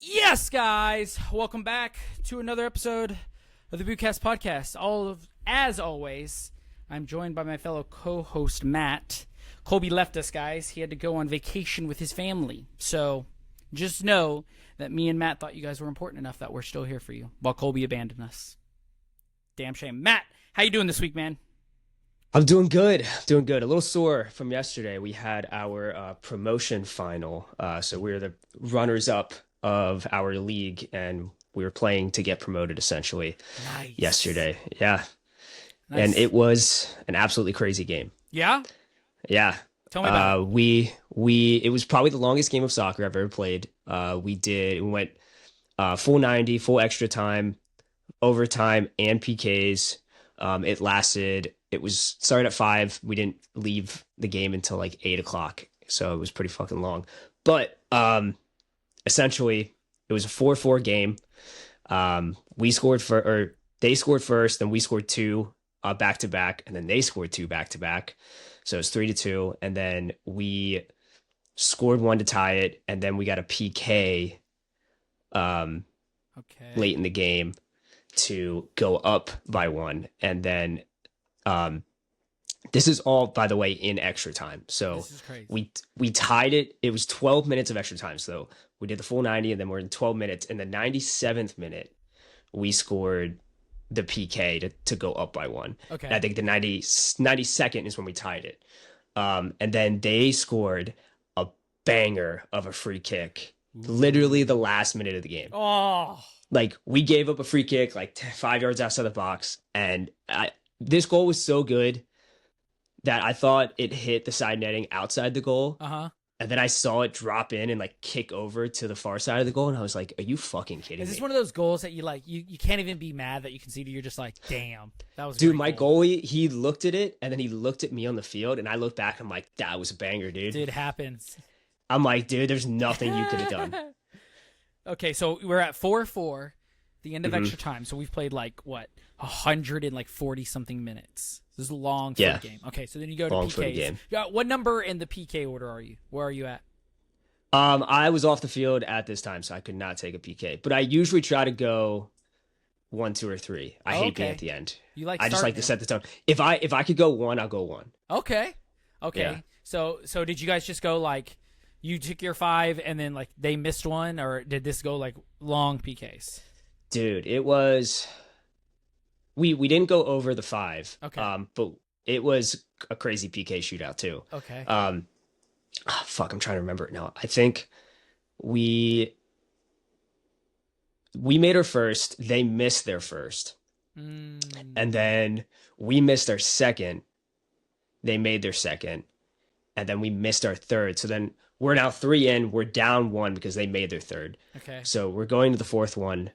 Yes, guys, welcome back to another episode of the Bootcast Podcast. As always, I'm joined by my fellow co-host Matt. Colby left us, guys. He had to go on vacation with his family. So just know that me and Matt thought you guys were important enough that we're still here for you while Colby abandoned us. Damn shame. Matt, how you doing this week, man? I'm doing good. Doing good. A little sore from yesterday. We had our promotion final. So we were the runners up of our league, and we were playing to get promoted essentially yesterday. Yeah. Nice. And it was an absolutely crazy game. Yeah? Yeah. Tell me about it was probably the longest game of soccer I've ever played. We went full 90, full extra time, overtime, and PKs. It was started at 5. We didn't leave the game until like 8 o'clock. So it was pretty fucking long. But essentially it was a 4-4 game. They scored first, then we scored 2 back to back, and then they scored 2 back to back. So it's 3-2. And then we scored 1 to tie it, and then we got a PK late in the game to go up by 1. And then this is all, by the way, in extra time. So we tied it. It was 12 minutes of extra time. So we did the full 90, and then we're in 12 minutes. In the 97th minute, we scored the PK to go up by 1. Okay. And I think the 92nd is when we tied it. And then they scored a banger of a free kick, literally the last minute of the game. Oh. Like, we gave up a free kick like 5 yards outside the box, and this goal was so good that I thought it hit the side netting outside the goal. Uh-huh. And then I saw it drop in and like kick over to the far side of the goal, and I was like, "Are you fucking kidding me?" Is this one of those goals that you can't even be mad that you conceded? You're just like, damn, that was a dude. great My goal. goalie, he looked at it, and then he looked at me on the field, and I looked back, and I'm like, "That was a banger, dude." Dude, it happens. I'm like, dude, there's nothing you could have done. Okay, so we're at 4-4, the end of extra time. So we've played like what 140 something minutes. This is a long footy game. Okay, so then you go to PKs. Game. What number in the PK order are you? Where are you at? I was off the field at this time, so I could not take a PK. But I usually try to go 1, 2, or 3. I hate being at the end. I just like to set the tone. If I could go 1, I'll go 1. Okay. Yeah. So did you guys just go like you took your 5 and then like they missed one, or did this go like long PKs? Dude, it was. We didn't go over the 5. Okay. But it was a crazy PK shootout too. Okay. Fuck, I'm trying to remember it now. I think we made our first, they missed their first. And then we missed our second. They made their second. And then we missed our third. So then we're now 3 in, we're down 1 because they made their third. Okay. So we're going to the 4th one.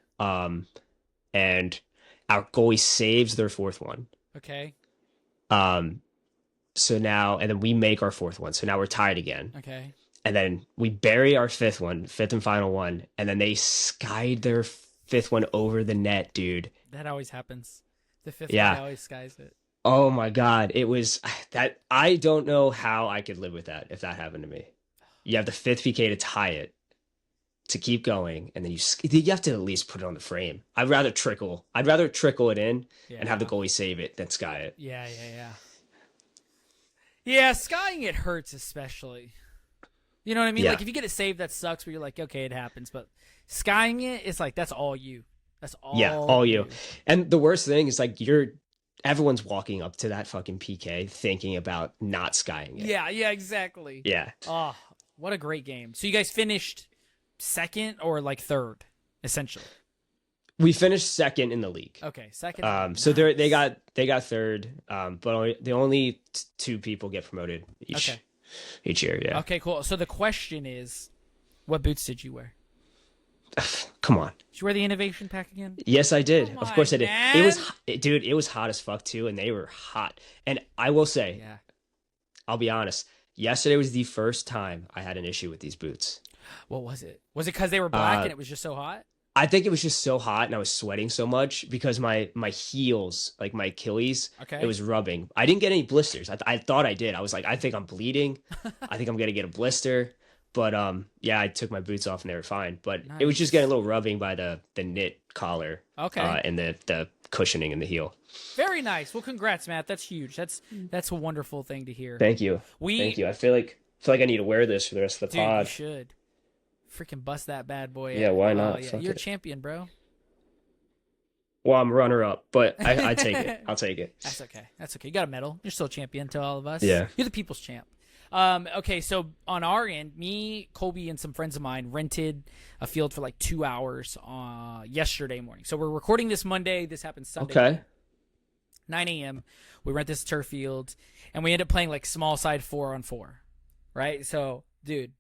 And our goalie saves their 4th one. Okay. So now, and then we make our 4th one. So now we're tied again. Okay. And then we bury our 5th one, 5th and final one. And then they skied their 5th one over the net, dude. That always happens. The 5th guy always skies it. Oh my God. It was that. I don't know how I could live with that if that happened to me. You have the 5th PK to tie it, to keep going, and then you have to at least put it on the frame. I'd rather trickle it in and have the goalie save it than sky it. Yeah. Yeah, skying it hurts especially. You know what I mean? Yeah. Like if you get it saved, that sucks, but you're like, okay, it happens. But skying it is like that's all you. That's all. Yeah, all you. And the worst thing is like everyone's walking up to that fucking PK thinking about not skying it. Yeah, exactly. Yeah. Oh, what a great game. So you guys finished second or like third, essentially. We finished second in the league. Okay, second. So they got third, but the only 2 people get promoted each year. Yeah. Okay, cool. So the question is, what boots did you wear? Come on. Did you wear the innovation pack again? Yes, I did. Of course I did. Man. It was hot as fuck too, and they were hot. And I will say, I'll be honest. Yesterday was the first time I had an issue with these boots. What was it? Was it because they were black and it was just so hot? I think it was just so hot and I was sweating so much because my heels, like my Achilles, it was rubbing. I didn't get any blisters. I thought I did. I was like, I think I'm bleeding. I think I'm going to get a blister. But yeah, I took my boots off and they were fine. But it was just Nice. getting a little rubbing by the knit collar, Okay. and the cushioning in the heel. Very nice. Well, congrats, Matt. That's huge. That's a wonderful thing to hear. Thank you, thank We, you. I feel like I need to wear this for the rest of the dude, you pod. should freaking bust that bad boy. Yeah, why not? Yeah, Fuck you're a it. champion, bro. Well, I'm runner up, but I take it. I'll take it. That's okay. That's okay. You got a medal. You're still a champion to all of us. Yeah. You're the people's champ. Okay, so on our end, me, Colby, and some friends of mine rented a field for like 2 hours yesterday morning. So we're recording this Monday. This happened Sunday. Okay. 9 a.m. We rent this turf field, and we end up playing like small side 4-on-4, right? So, dude,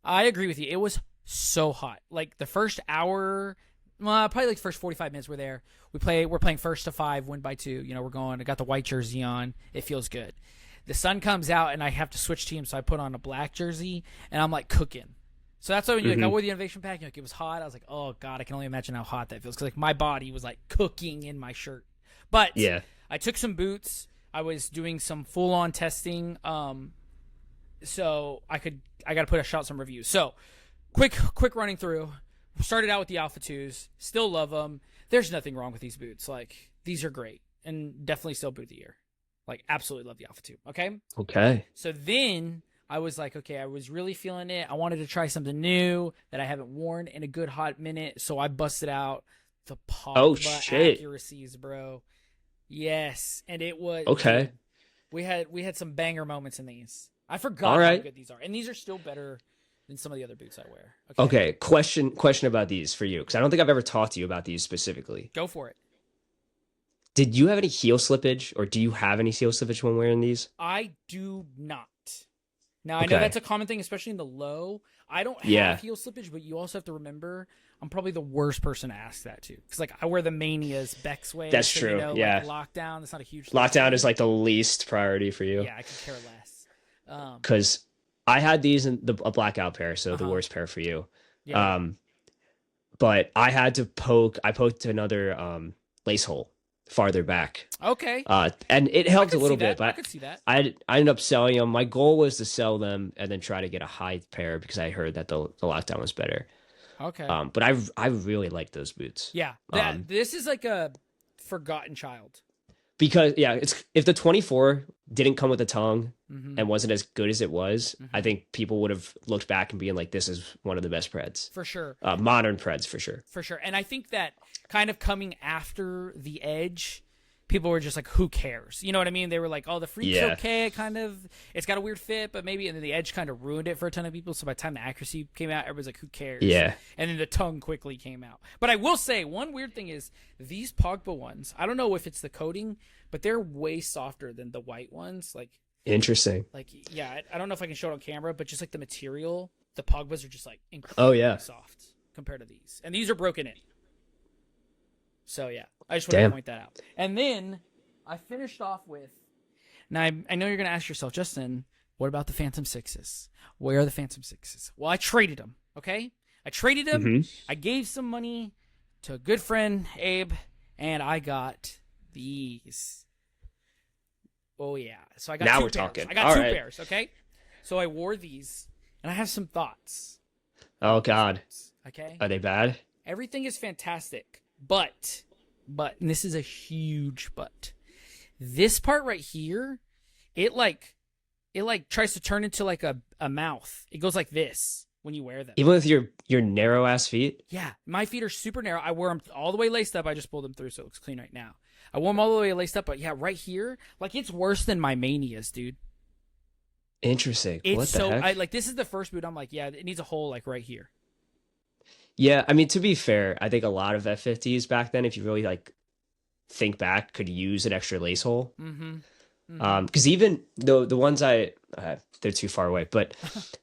I agree with you. It was so hot. Like the first hour, probably like the first 45 minutes we're there. We're playing first to 5, win by 2. You know, we're going. I got the white jersey on. It feels good. The sun comes out, and I have to switch teams, so I put on a black jersey, and I'm like cooking. So that's why when you like, I wore the innovation pack, like it was hot. I was like, oh god, I can only imagine how hot that feels because like my body was like cooking in my shirt. But Yeah. I took some boots. I was doing some full on testing. So I got to put a shot some reviews. So quick running through. Started out with the Alpha 2s. Still love them. There's nothing wrong with these boots. Like these are great and definitely still boot of the year. Like absolutely love the Alpha 2. Okay. Okay. So then I was like, okay, I was really feeling it. I wanted to try something new that I haven't worn in a good hot minute. So I busted out the Pogba accuracies, bro. Yes, and it was Okay. dude, we had some banger moments in these. I forgot how good these are, and these are still better than some of the other boots I wear. Okay. Question about these for you, because I don't think I've ever talked to you about these specifically. Go for it. Did you have any heel slippage, or do you have any heel slippage when wearing these? I do not. Now I know that's a common thing, especially in the low. I don't have heel slippage, but you also have to remember I'm probably the worst person to ask that to, because like I wear the Manias Beck's way. That's so, true. You know, yeah. Like, lockdown. That's not a huge lockdown is like the least priority for you. Yeah, I could care less. Because I had these in a blackout pair, so the worst pair for you. Yeah. But I had to poked another lace hole farther back. Okay. And it helped a little bit, but I could see that. I ended up selling them. My goal was to sell them and then try to get a high pair because I heard that the lockdown was better. Okay. But I really like those boots. Yeah. This is like a forgotten child. Because it's if the 24 didn't come with a tongue and wasn't as good as it was, I think people would have looked back and being like, this is one of the best Preds. For sure. Modern Preds, for sure. For sure. And I think that kind of coming after the Edge, people were just like, who cares? You know what I mean? They were like, oh, the Freak's okay, kind of. It's got a weird fit, but maybe. And then the Edge kind of ruined it for a ton of people. So by the time the accuracy came out, everybody's like, who cares? Yeah. And then the tongue quickly came out. But I will say, one weird thing is these Pogba ones, I don't know if it's the coating, but they're way softer than the white ones. Like, interesting. Like, yeah, I don't know if I can show it on camera, but just like the material, the Pogbas are just like incredibly soft compared to these. And these are broken in. So, yeah, I just wanted to point that out. And then I finished off with, now I know you're going to ask yourself, Justin, what about the Phantom 6s? Where are the Phantom 6s? Well, I traded them, okay? I traded them. I gave some money to a good friend, Abe, and I got these. Oh, yeah. So I got now two we're pairs. talking. I got two pairs, okay? So I wore these, and I have some thoughts. Oh, God. Okay? Are they bad? Everything is fantastic, but, and this is a huge but. This part right here, it tries to turn into like a mouth. It goes like this when you wear them. Even with your narrow ass feet? Yeah, my feet are super narrow. I wear them all the way laced up. I just pulled them through so it looks clean right now. I wore them all the way laced up, but yeah, right here, like it's worse than my Manias, dude. Interesting. It's what the heck? This is the first boot. I'm like, yeah, it needs a hole like right here. Yeah, I mean, to be fair, I think a lot of F50s back then, if you really like think back, could use an extra lace hole. Because even the ones they're too far away, but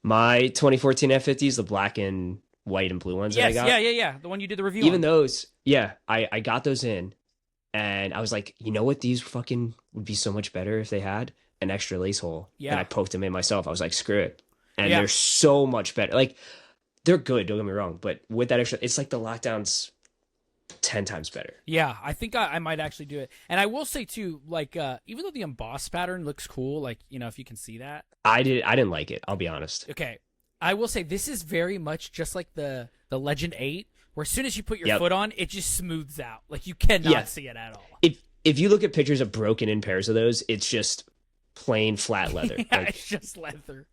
my 2014 F50s, the black and white and blue ones that I got. Yeah. The one you did the review even on. those, I got those in, and I was like, you know what, these fucking would be so much better if they had an extra lace hole. Yeah. And I poked them in myself. I was like, screw it. And they're so much better. Like, they're good, don't get me wrong, but with that extra, it's like the lockdown's 10 times better. Yeah, I think I might actually do it. And I will say too, like, even though the embossed pattern looks cool, like, you know, if you can see that. I didn't like it, I'll be honest. Okay. I will say this is very much just like the Legend 8, where as soon as you put your foot on, it just smooths out. Like you cannot see it at all. If you look at pictures of broken in pairs of those, it's just plain flat leather. It's just leather.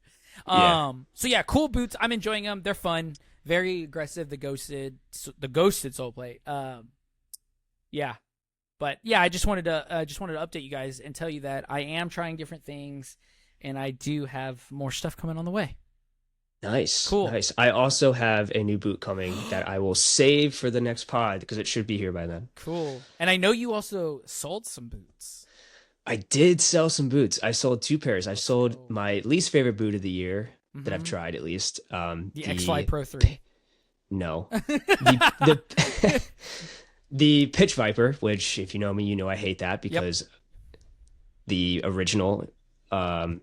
So yeah, cool boots. I'm enjoying them. They're fun. Very aggressive. The ghosted sole plate. Yeah. But yeah, I just wanted to update you guys and tell you that I am trying different things, and I do have more stuff coming on the way. Nice. Cool. Nice. I also have a new boot coming that I will save for the next pod because it should be here by then. Cool. And I know you also sold some boots. I did sell some boots. I sold 2 pairs. I sold my least favorite boot of the year that I've tried, at least. The X-Fly Pro 3. No. The Pitch Viper, which if you know me, you know I hate that because the original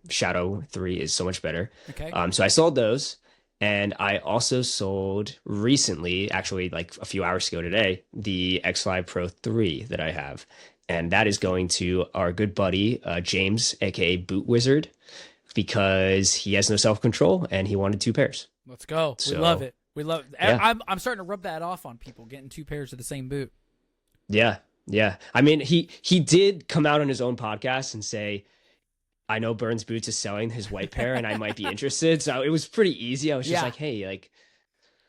Shadow 3 is so much better. Okay. So I sold those, and I also sold recently, actually like a few hours ago today, the X-Fly Pro 3 that I have. And that is going to our good buddy, James, aka Boot Wizard, because he has no self-control and he wanted 2 pairs. Let's go. We love it. We love it. Yeah. I'm starting to rub that off on people, getting 2 pairs of the same boot. Yeah. Yeah. I mean, he did come out on his own podcast and say, I know Burns Boots is selling his white pair and I might be interested. So it was pretty easy. I was just like, hey, like,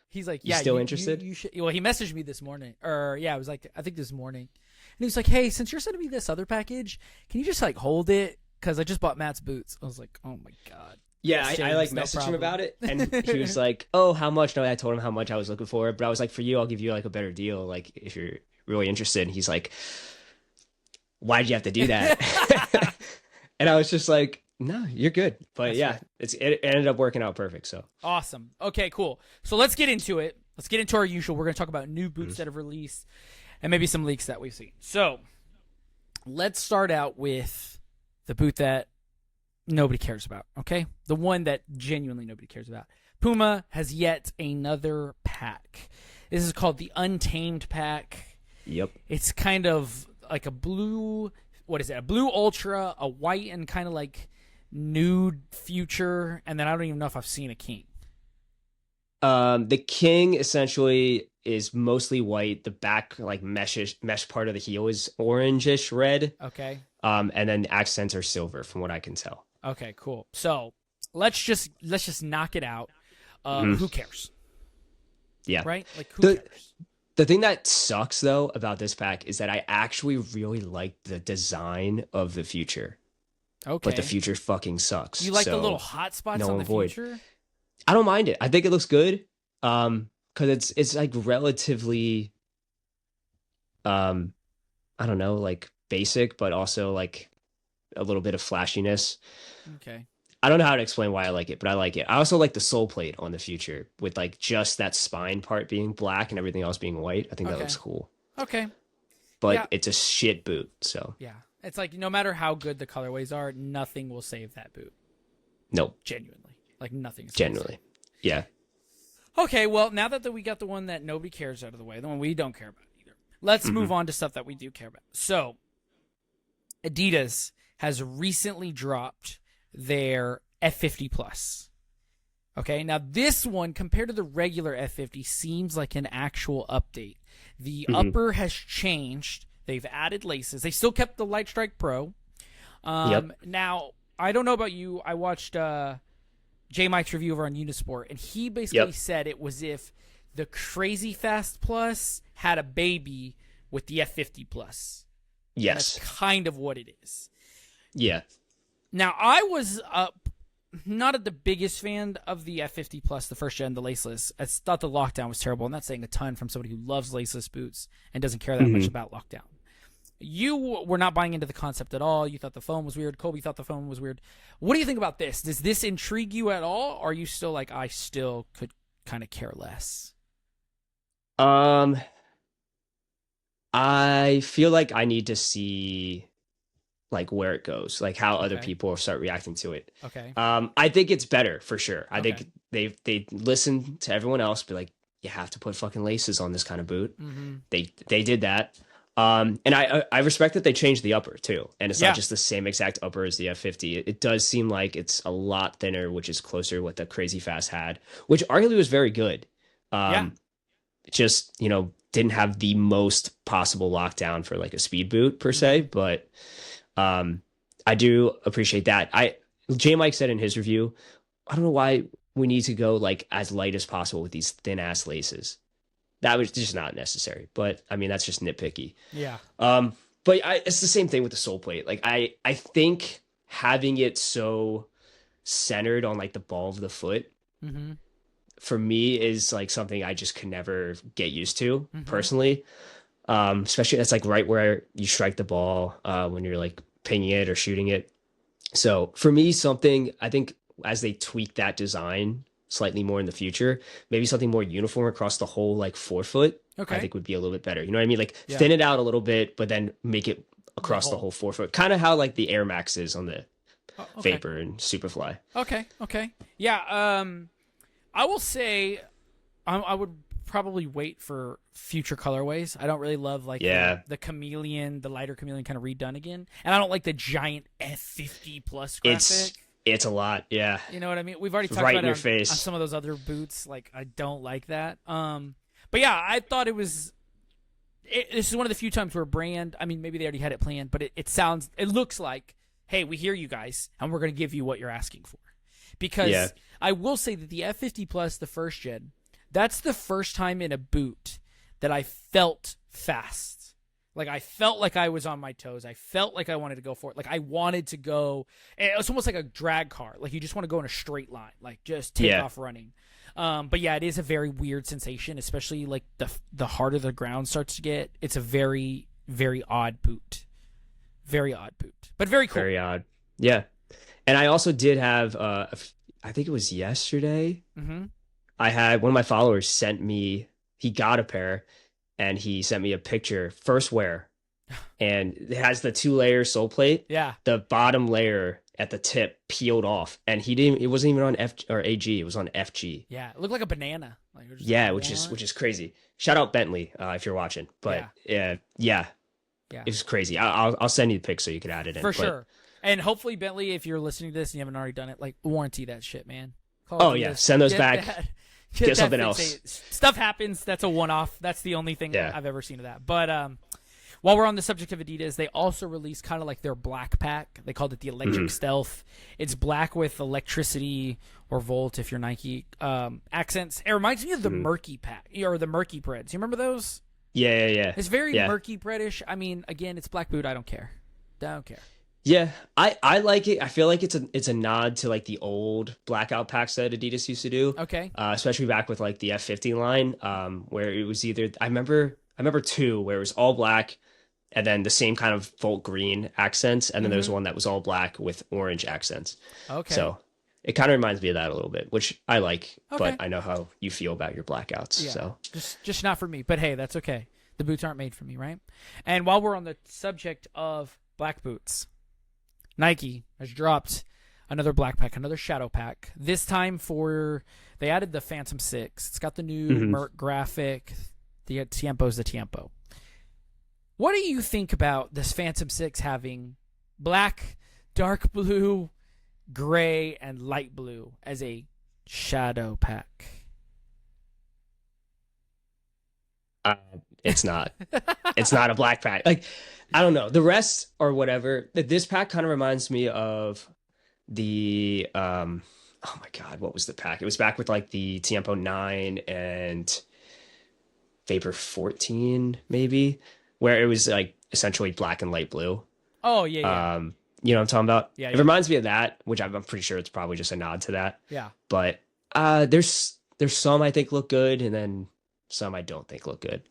he's like, yeah, still interested? You should. Well, he messaged me this morning, or it was like, I think this morning. And he's like, hey, since you're sending me this other package, can you just like hold it? Because I just bought Matt's boots. I was like, oh my God. Yeah, I like messaged him about it. And he was like, oh, how much? No, I told him how much I was looking for. But I was like, for you, I'll give you like a better deal. Like if you're really interested. And he's like, why'd you have to do that? And I was just like, no, you're good. But yeah, it ended up working out perfect. So awesome. Okay, cool. So let's get into it. Let's get into our usual. We're going to talk about new boots that have released and maybe some leaks that we've seen. So let's start out with the boot that nobody cares about, okay? The one that genuinely nobody cares about. Puma has yet another pack. This is called the Untamed pack. Yep. It's kind of like a blue, what is it? A blue ultra, a white and kind of like nude future, and then I don't even know if I've seen a king. The king essentially is mostly white. The back like mesh part of the heel is orangish red. Okay. And then the accents are silver from what I can tell. Okay, cool. So let's just knock it out. Who cares? Yeah. Right? Like who cares? The thing that sucks though about this pack is that I actually really like the design of the future. Okay. But the future fucking sucks. You like the little hot spots on the future? I don't mind it. I think it looks good. Cause it's like relatively I don't know, like basic, but also like a little bit of flashiness. Okay. I don't know how to explain why I like it, but I like it. I also like the sole plate on the future with like just that spine part being black and everything else being white. I think that looks cool. Okay. But it's a shit boot, so. Yeah. It's like no matter how good the colorways are, nothing will save that boot. Nope. Genuinely. Like nothing. Genuinely. Yeah. Okay, well, now that we got the one that nobody cares out of the way, the one we don't care about either, let's move on to stuff that we do care about. So, Adidas has recently dropped their F50 Plus. Okay, now this one, compared to the regular F50, seems like an actual update. The upper has changed. They've added laces. They still kept the Light Strike Pro. Now, I don't know about you. I watched J Mike's review over on Unisport, and he basically said it was if the Crazy Fast Plus had a baby with the F50 Plus. Yes. That's kind of what it is. Yeah. Now, I was not the biggest fan of the F50 Plus, the first gen, the laceless. I thought the lockdown was terrible. I'm not saying a ton from somebody who loves laceless boots and doesn't care that much about lockdown. You were not buying into the concept at all. You thought the foam was weird. Colby thought the foam was weird. What do you think about this? Does this intrigue you at all? Or are you still like, I still could kind of care less? I feel like I need to see like where it goes, like how other people start reacting to it. Okay. I think it's better for sure. I think they listen to everyone else, be like, you have to put fucking laces on this kind of boot. They did that. And I respect that they changed the upper too, and it's Yeah. not just the same exact upper as the F50. It does seem like it's a lot thinner, which is closer to what the Crazy Fast had, which arguably was very good. Yeah. Just didn't have the most possible lockdown for like a speed boot per se, Mhm. but I do appreciate that. J Mike said in his review, I don't know why we need to go like as light as possible with these thin ass laces. That was just not necessary. But I mean, that's just nitpicky. Yeah. But it's the same thing with the sole plate. Like I think having it so centered on like the ball of the foot Mm-hmm. for me is like something I just can never get used to Mm-hmm. personally. Especially that's like right where you strike the ball when you're like pinging it or shooting it. So for me, something I think as they tweak that design slightly more in the future, maybe something more uniform across the whole like forefoot, I Okay. think would be a little bit better. You know what I mean? Like Yeah. thin it out a little bit, but then make it The across the whole. whole forefoot. Kind of how like the Air Max is on the Oh, okay. Vapor and Superfly. Okay. Okay. Yeah. I will say, I would probably wait for future colorways. I don't really love like Yeah. the chameleon, the lighter chameleon kind of redone again, and I don't like the giant F50 Plus It's graphic. it's a lot. Yeah. You know what I mean? We've already talked Right about in it your on face. some of those other boots. Like I don't like that. But yeah, I thought it was. This is one of the few times where a brand. I mean, maybe they already had it planned, but it looks like, hey, we hear you guys, and we're going to give you what you're asking for. Because Yeah. I will say that the F50 Plus, the first gen, that's the first time in a boot that I felt fast. Like I felt like I was on my toes. I felt like I wanted to go for it. Like I wanted to go. It was almost like a drag car. Like you just want to go in a straight line, like just take Yeah. off running. But yeah, it is a very weird sensation, especially like the harder the ground starts to get. It's a very, very odd boot. Very odd boot, but very cool. Very odd. Yeah. And I also did have I think it was yesterday. Mm-hmm. I had one of my followers sent me, he got a pair and he sent me a picture, first wear. And it has the 2-layer sole plate. Yeah. The bottom layer at the tip peeled off. And it wasn't even on F or AG, it was on FG. Yeah. It looked like a banana. Like it was just Yeah, like, which is crazy. Shout out Bentley if you're watching. But yeah. Yeah. It was crazy. I'll send you the pic so you can add it in. For But sure. And hopefully, Bentley, if you're listening to this and you haven't already done it, like warranty that shit, man. Call Oh, Adidas, yeah. Send those get back. Get that something fixated. else. Stuff happens. That's a one-off. That's the only thing Yeah. I've ever seen of that. But while we're on the subject of Adidas, they also released kind of like their black pack. They called it the Electric Stealth. It's black with electricity or volt if you're Nike accents. It reminds me of the Murky pack or the Murky Preds. You remember those? Yeah. It's very Yeah. murky breadish. I mean, again, it's black boot. I don't care. Don't care. Yeah, I like it. I feel like it's a nod to like the old blackout packs that Adidas used to do. Okay. Especially back with like the F50 line, where it was either I remember two where it was all black, and then the same kind of volt green accents, and then there was one that was all black with orange accents. Okay. So it kind of reminds me of that a little bit, which I like, Okay. but I know how you feel about your blackouts. Yeah. So Just not for me. But hey, that's okay. The boots aren't made for me, right? And while we're on the subject of black boots, Nike has dropped another black pack, another shadow pack. This time they added the Phantom 6. It's got the new Merc graphic. The Tiempo's the Tiempo. What do you think about this Phantom 6 having black, dark blue, gray, and light blue as a shadow pack? it's not. It's not a black pack. Like, I don't know. The rest or whatever. This pack kind of reminds me of the oh my God, what was the pack? It was back with like the Tiempo 9 and Vapor 14, maybe, where it was like essentially black and light blue. Oh, yeah. You know what I'm talking about? Yeah, It yeah. reminds me of that, which I'm pretty sure it's probably just a nod to that. Yeah. But there's some I think look good, and then some I don't think look good.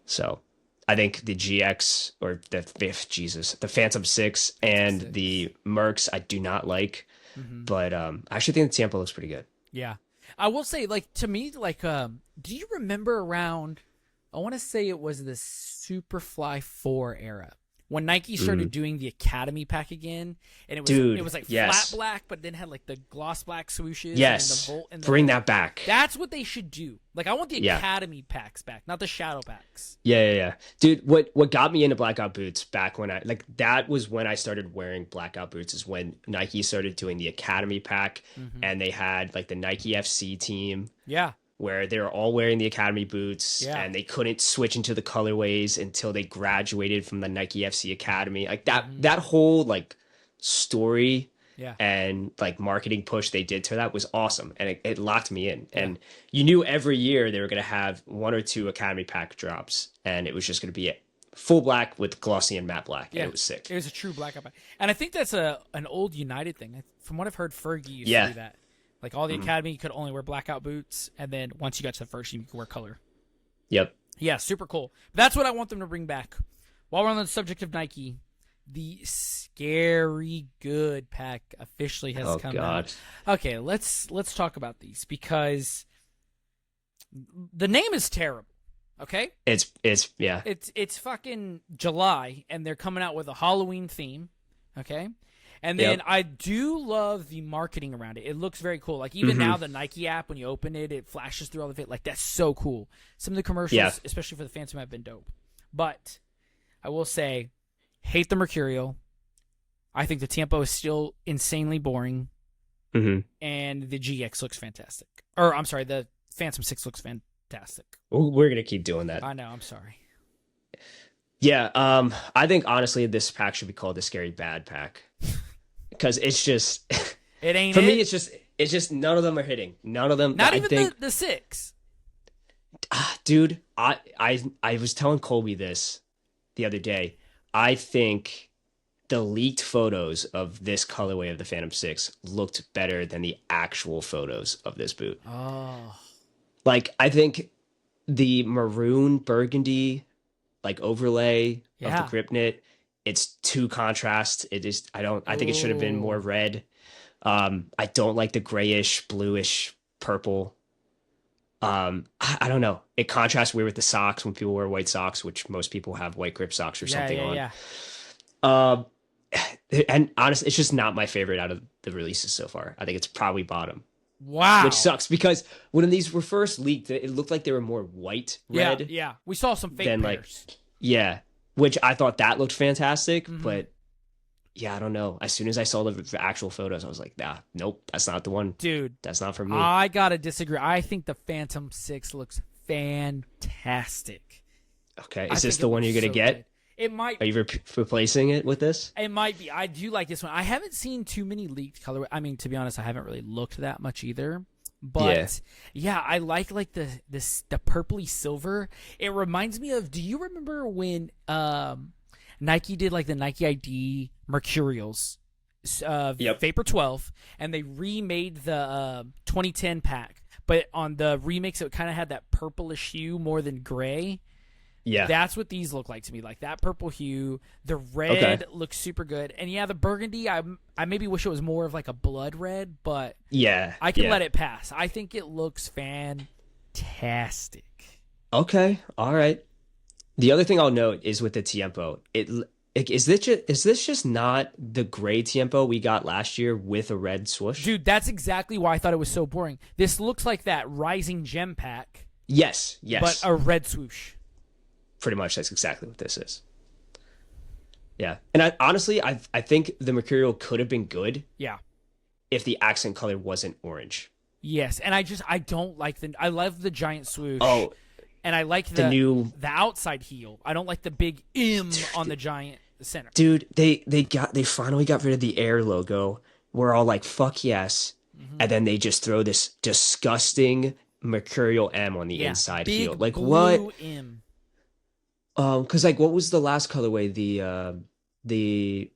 So I think the GX or the Phantom 6 and 6. the Mercs I do not like, but I actually think the Tiempo looks pretty good. Yeah. I will say, like, to me, like, do you remember around, I want to say it was the Superfly 4 era, when Nike started doing the Academy pack again, and it was like yes. flat black, but then had like the gloss black swooshes. Yes, and the Volt and bring that back. That's what they should do. Like, I want the Academy packs back, not the Shadow packs. Yeah. Dude, what got me into blackout boots back when that was when I started wearing blackout boots, is when Nike started doing the Academy pack, and they had like the Nike FC team. Yeah. Where they were all wearing the Academy boots, and they couldn't switch into the colorways until they graduated from the Nike FC Academy. Like that whole like story and like marketing push they did to that was awesome, and it locked me in. And you knew every year they were going to have 1 or 2 Academy pack drops, and it was just going to be it. Full black with glossy and matte black. Yeah, and it was sick. It was a true blackout pack, and I think that's an old United thing. From what I've heard, Fergie used to do that. Like, all the Academy, you could only wear blackout boots, and then once you got to the first team, you could wear color. Yep. Yeah, super cool. That's what I want them to bring back. While we're on the subject of Nike, the Scary Good pack officially has come out. Okay, let's talk about these, because the name is terrible. Okay? It's fucking July, and they're coming out with a Halloween theme. Okay? And then I do love the marketing around it. It looks very cool. Like, even now, the Nike app, when you open it, it flashes through all of it. Like, that's so cool. Some of the commercials, especially for the Phantom, have been dope. But I will say, hate the Mercurial. I think the Tiempo is still insanely boring. And the GX looks fantastic. Or, I'm sorry, the Phantom 6 looks fantastic. We're going to keep doing that. I know. I'm sorry. Yeah. I think, honestly, this pack should be called the Scary Bad pack. Because it's just, it ain't for me. It's just none of them are hitting. None of them. Not even the 6. Dude, I was telling Colby this the other day. I think the leaked photos of this colorway of the Phantom 6 looked better than the actual photos of this boot. Oh, like, I think the maroon burgundy like overlay of the grip knit, it's too contrast. I think it should have been more red. I don't like the grayish, bluish, purple. I don't know. It contrasts weird with the socks when people wear white socks, which most people have white grip socks or something on. And honestly, it's just not my favorite out of the releases so far. I think it's probably bottom. Wow. Which sucks, because when these were first leaked, it looked like they were more white, red. Yeah. We saw some fake pairs. Which I thought that looked fantastic, but I don't know. As soon as I saw the actual photos, I was like, nope, that's not the one. Dude, that's not for me. I gotta disagree. I think the Phantom 6 looks fantastic. Okay, is this the one you're gonna get? Good. It might. Are you replacing it with this? It might be. I do like this one. I haven't seen too many leaked color. I mean, to be honest, I haven't really looked that much either. But I like the purpley silver. It reminds me of. Do you remember when Nike did like the Nike ID Mercurials, Vapor 12, and they remade the 2010 pack, but on the remix it kind of had that purplish hue more than gray. Yeah, that's what these look like to me. Like that purple hue. The red looks super good, and the burgundy. I maybe wish it was more of like a blood red, but I can let it pass. I think it looks fantastic. Okay, all right. The other thing I'll note is with the Tiempo. Is this just not the gray Tiempo we got last year with a red swoosh? Dude, that's exactly why I thought it was so boring. This looks like that Rising Gem pack. Yes. But a red swoosh. Pretty much, that's exactly what this is. Yeah, and I think the Mercurial could have been good. Yeah, if the accent color wasn't orange. Yes, and I don't like I love the giant swoosh. Oh, and I like the outside heel. I don't like the big M on the giant center. Dude, they finally got rid of the Air logo. We're all like, fuck yes, and then they just throw this disgusting Mercurial M on the inside heel. Like what? M. Because like, what was the last colorway? The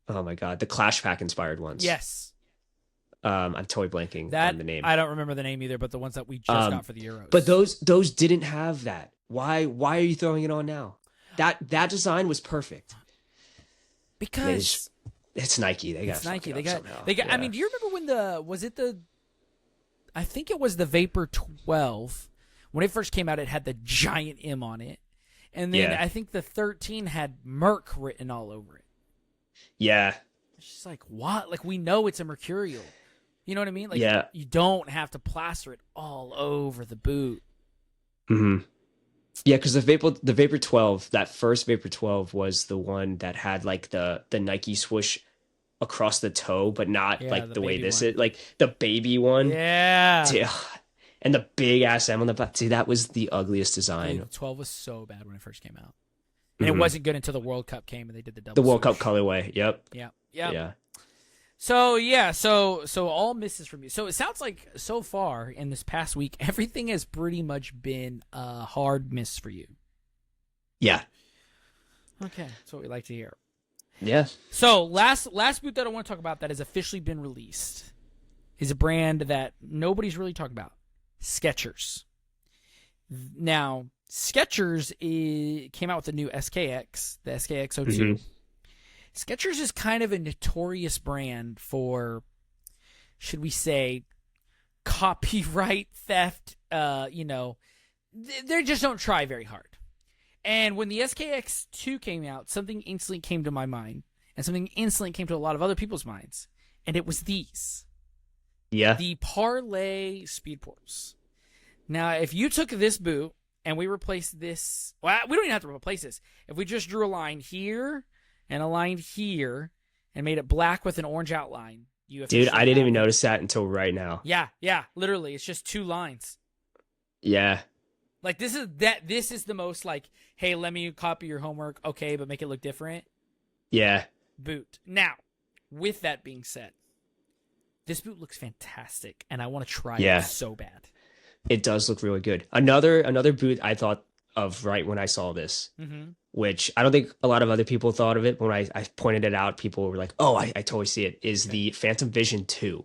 oh my god, the Clash Pack inspired ones. Yes. I'm totally blanking on the name. I don't remember the name either, but the ones that we just got for the Euros. But those didn't have that. Why are you throwing it on now? That design was perfect. Because it's Nike. They got Nike. They got. Yeah. I mean, do you remember when I think it was the Vapor 12. When it first came out, it had the giant M on it. And then I think the 13 had Merc written all over it. Yeah. It's just like, what? Like, we know it's a Mercurial. You know what I mean? Like, Yeah. you don't have to plaster it all over the boot. Mm-hmm. Yeah, because the Vapor 12, that first Vapor 12 was the one that had like the Nike swoosh across the toe, but not like the way this is, like the baby one. Yeah. Dude, and the big ass M on the back. See, that was the ugliest design. Dude, 12 was so bad when it first came out. And it wasn't good until the World Cup came and they did the double The World swoosh. Cup colorway. Yep. Yeah. So all misses from you. So it sounds like so far in this past week, everything has pretty much been a hard miss for you. Yeah. Okay, that's what we like to hear. Yeah. So last boot that I want to talk about that has officially been released is a brand that nobody's really talking about. Skechers. Now, Skechers came out with the new SKX, the SKX02. Mm-hmm. Skechers is kind of a notorious brand for, should we say, copyright theft. They just don't try very hard. And when the SKX2 came out, something instantly came to my mind, and something instantly came to a lot of other people's minds, and it was these. Yeah. The Parlay Speed Portals. Now, if you took this boot and we replaced this, well, we don't even have to replace this. If we just drew a line here and a line here and made it black with an orange outline, dude, I didn't even notice that until right now. Yeah, literally, it's just two lines. Yeah. Like this is the most like, hey, let me copy your homework, okay, but make it look different. Yeah. Boot. Now, with that being said, this boot looks fantastic, and I want to try it so bad. It does look really good. Another boot I thought of right when I saw this, which I don't think a lot of other people thought of it. When I pointed it out, people were like, oh, I totally see it, is the Phantom Vision 2.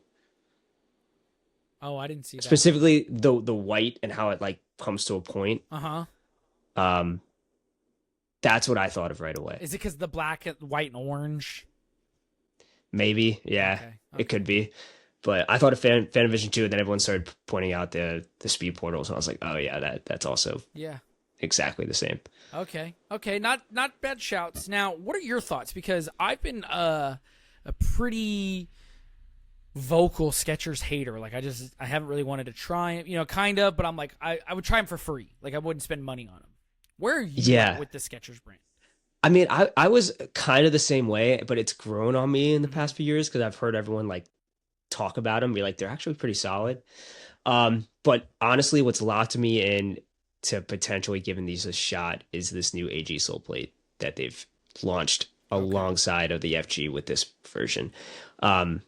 Oh, I didn't see that. Specifically the white and how it like comes to a point. That's what I thought of right away. Is it because the black, white, and orange? Maybe, yeah. Okay. It could be. But I thought of Phantom Vision 2, and then everyone started pointing out the speed portals, and I was like, oh yeah, that's also exactly the same. Okay, not bad shouts. Now, what are your thoughts? Because I've been a pretty vocal Skechers hater. Like I haven't really wanted to try them, kind of, but I'm like, I would try them for free. Like I wouldn't spend money on them. Where are you at with the Skechers brand? I mean, I was kind of the same way, but it's grown on me in the past few years because I've heard everyone like talk about them, be like, they're actually pretty solid. But honestly, what's locked me in to potentially giving these a shot is this new AG sole plate that they've launched alongside of the FG with this version. It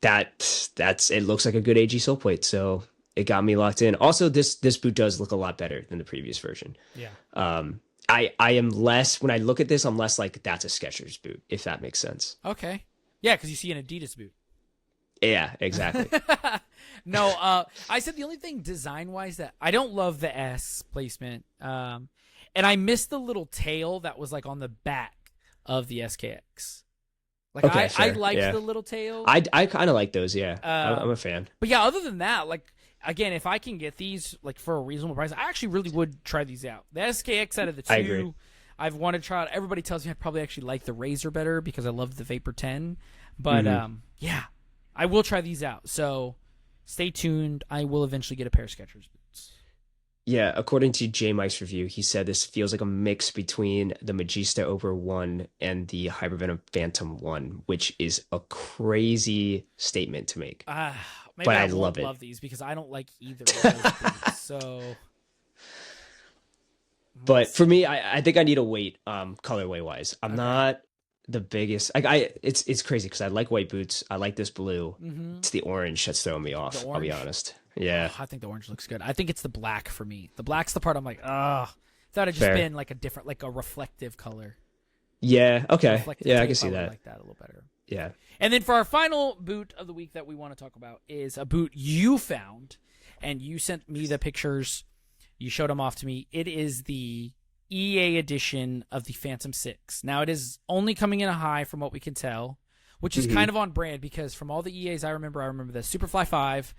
looks like a good AG sole plate, so it got me locked in. Also, this boot does look a lot better than the previous version. Yeah. I am less, when I look at this, I'm less like, that's a Skechers boot, if that makes sense. Okay. Yeah, because you see an Adidas boot. Yeah, exactly. No, I said the only thing design-wise that I don't love the S placement, and I missed the little tail that was like on the back of the SKX. Like I liked the little tail. I kind of like those, yeah. I'm a fan. But yeah, other than that, like again, if I can get these like for a reasonable price, I actually really would try these out. The SKX out of the two, I agree. I've wanted to try it. Everybody tells me I probably actually like the Razor better because I love the Vapor 10. But yeah, I will try these out. So stay tuned. I will eventually get a pair of Skechers boots. Yeah, according to J Mike's review, he said this feels like a mix between the Magista Ober 1 and the Hypervenom Phantom 1, which is a crazy statement to make. Maybe but I love these because I don't like either of those boots. So, but for me, I think I need to wait colorway wise. I'm not the biggest. It's crazy because I like white boots. I like this blue. It's the orange that's throwing me off. I'll be honest. Yeah, I think the orange looks good. I think it's the black for me. The black's the part I'm like, thought it'd just been like a different, like a reflective color. Yeah. Okay. Yeah, I can see that. I like that a little better. Yeah. And then for our final boot of the week that we want to talk about is a boot you found, and you sent me the pictures. You showed them off to me. It is the EA edition of the Phantom 6. Now, it is only coming in a high from what we can tell, which is kind of on brand because from all the EAs I remember the Superfly 5,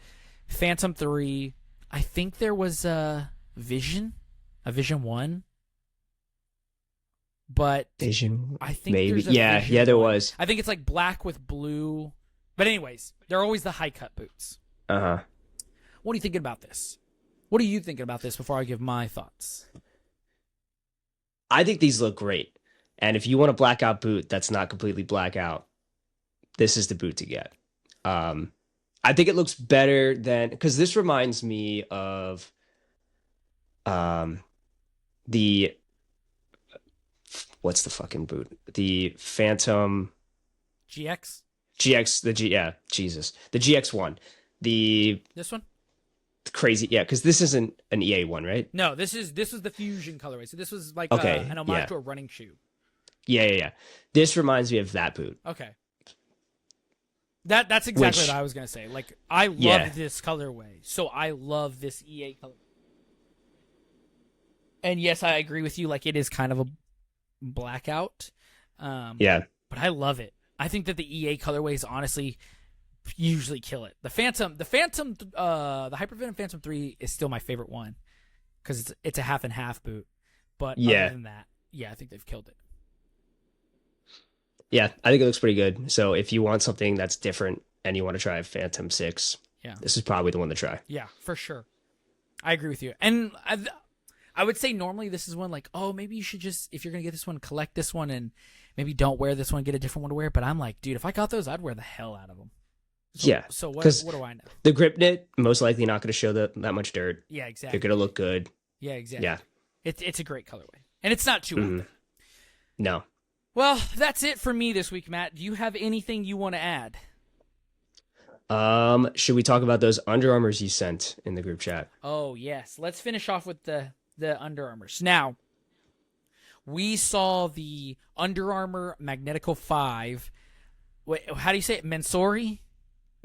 Phantom 3, I think there was a Vision 1. but Vision, I think maybe. there's a Yeah, Vision yeah, there one. was. I think it's like black with blue. But anyways, they're always the high cut boots. Uh-huh. What are you thinking about this? What are you thinking about this before I give my thoughts? I think these look great. And if you want a blackout boot that's not completely blackout, this is the boot to get. I think it looks better than, because this reminds me of the, what's the fucking boot? The Phantom GX? GX, yeah, Jesus. The GX1. This one? Crazy, yeah, because this isn't an EA one, right? No, this was the Fusion colorway. So this was like Okay, an homage to a running shoe. Yeah. This reminds me of that boot. Okay. That's exactly what I was gonna say. Like, I love this colorway, so I love this EA color. And yes, I agree with you. Like, it is kind of a blackout. Yeah, but I love it. I think that the EA colorways honestly usually kill it. The Hypervenom Phantom 3 is still my favorite one because it's a half and half boot. But other than that, I think they've killed it. Yeah, I think it looks pretty good. So if you want something that's different and you want to try a Phantom 6, this is probably the one to try. Yeah, for sure. I agree with you. And I would say normally this is one like, oh, maybe you should just, if you're going to get this one, collect this one and maybe don't wear this one, get a different one to wear. But I'm like, dude, if I got those, I'd wear the hell out of them. So what do I know? The grip knit, most likely not going to show that much dirt. Yeah, exactly. They're going to look good. Yeah, exactly. Yeah. It's a great colorway. And it's not too out there. No. Well, that's it for me this week, Matt. Do you have anything you want to add? Should we talk about those Under Armours you sent in the group chat? Oh, yes. Let's finish off with the Under Armours. Now, we saw the Under Armour Magnetico 5. Wait, how do you say it? Mansory?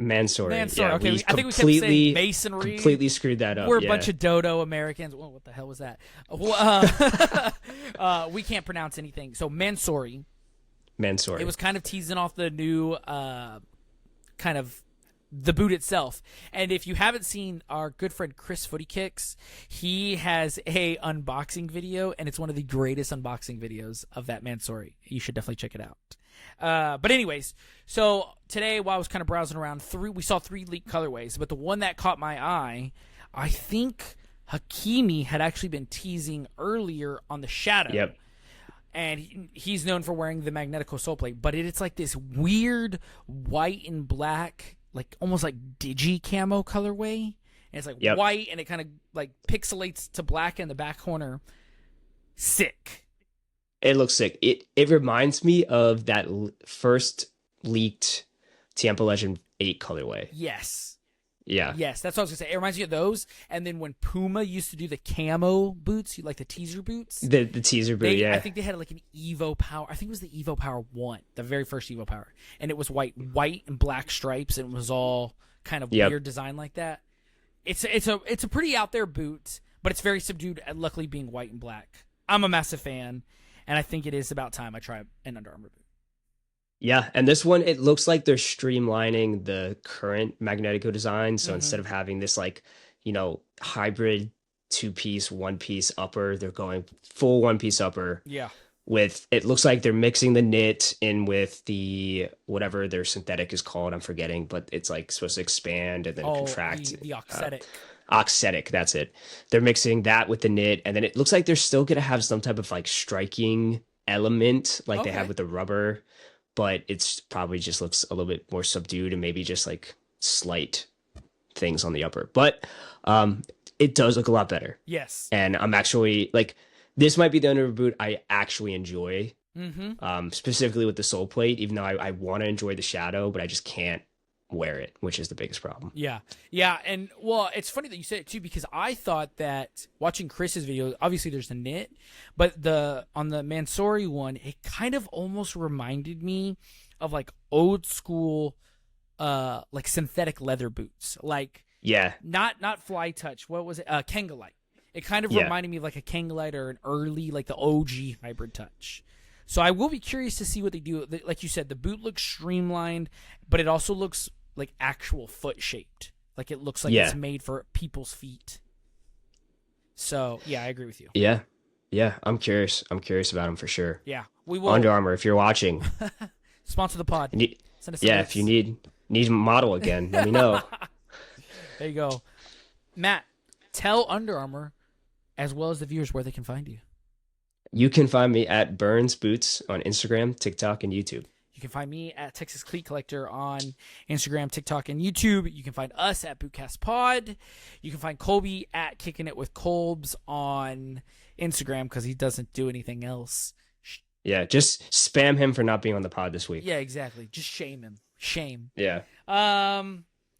Mansory. Yeah, okay. I think we kept saying masonry. Completely screwed that up. We're a bunch of dodo Americans. Well, what the hell was that? We can't pronounce anything. So Mansory. It was kind of teasing off the new kind of the boot itself. And if you haven't seen our good friend Chris Footy Kicks, he has a unboxing video, and it's one of the greatest unboxing videos of that Mansory. You should definitely check it out. But anyways, so today while I was kind of browsing around, we saw 3 leaked colorways, but the one that caught my eye, I think Hakimi had actually been teasing earlier on the Shadow. Yep. And he's known for wearing the Magnetico sole plate, but it's like this weird white and black, like almost like digi camo colorway. And it's like white, and it kind of like pixelates to black in the back corner. Sick. It looks sick. It reminds me of that first leaked Tampa Legend 8 colorway. Yes. Yeah. Yes, that's what I was going to say. It reminds me of those. And then when Puma used to do the camo boots, like the teaser boots. The teaser boot, yeah. I think they had like an Evo Power. I think it was the Evo Power 1, the very first Evo Power. And it was white and black stripes, and it was all kind of weird design like that. It's a pretty out there boot, but it's very subdued, luckily being white and black. I'm a massive fan. And I think it is about time I try an Under Armour boot. Yeah, and this one, it looks like they're streamlining the current Magnetico design. So instead of having this hybrid 2-piece, 1-piece upper, they're going full 1-piece upper. Yeah. It looks like they're mixing the knit in with the whatever their synthetic is called. I'm forgetting, but it's like supposed to expand and then contract. The oxetic. Oxetic, that's it. They're mixing that with the knit, and then it looks like they're still gonna have some type of like striking element like they have with the rubber, but it's probably just looks a little bit more subdued and maybe just like slight things on the upper. But it does look a lot better. Yes. And I'm actually like, this might be the Under Armour boot I actually enjoy. Specifically with the sole plate, even though I want to enjoy the Shadow, but I just can't wear it, which is the biggest problem. Yeah. And well, it's funny that you said it too, because I thought that watching Chris's video, obviously there's the knit, but on the Mansory one, it kind of almost reminded me of like old school like synthetic leather boots, like not Fly Touch, what was it, Kangalite. It kind of reminded me of like a Kangalite or an early like the OG Hybrid Touch. So I will be curious to see what they do. Like you said, the boot looks streamlined, but it also looks like actual foot shaped. Like it looks like it's made for people's feet. So yeah, I agree with you. Yeah. Yeah, I'm curious. I'm curious about them for sure. Yeah, we will Under Armour, if you're watching, sponsor the pod. and Send us some yeah, if you links. need a model again, let me know. There you go. Matt, tell Under Armour as well as the viewers where they can find you. You can find me at Burns Boots on Instagram, TikTok, and YouTube. You can find me at Texas Cleat Collector on Instagram, TikTok, and YouTube. You can find us at Bootcast Pod. You can find Colby at Kicking It with Colbs on Instagram because he doesn't do anything else. Yeah, just spam him for not being on the pod this week. Yeah, exactly. Just shame him. Shame. Yeah.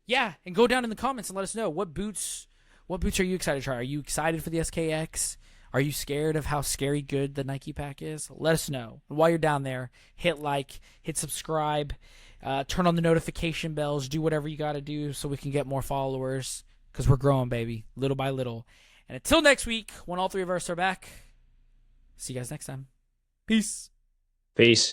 Yeah, and go down in the comments and let us know what boots are you excited to try? Are you excited for the SKX? Are you scared of how scary good the Nike pack is? Let us know. And while you're down there, hit like, hit subscribe, turn on the notification bells, do whatever you got to do so we can get more followers because we're growing, baby, little by little. And until next week, when all three of us are back, see you guys next time. Peace. Peace.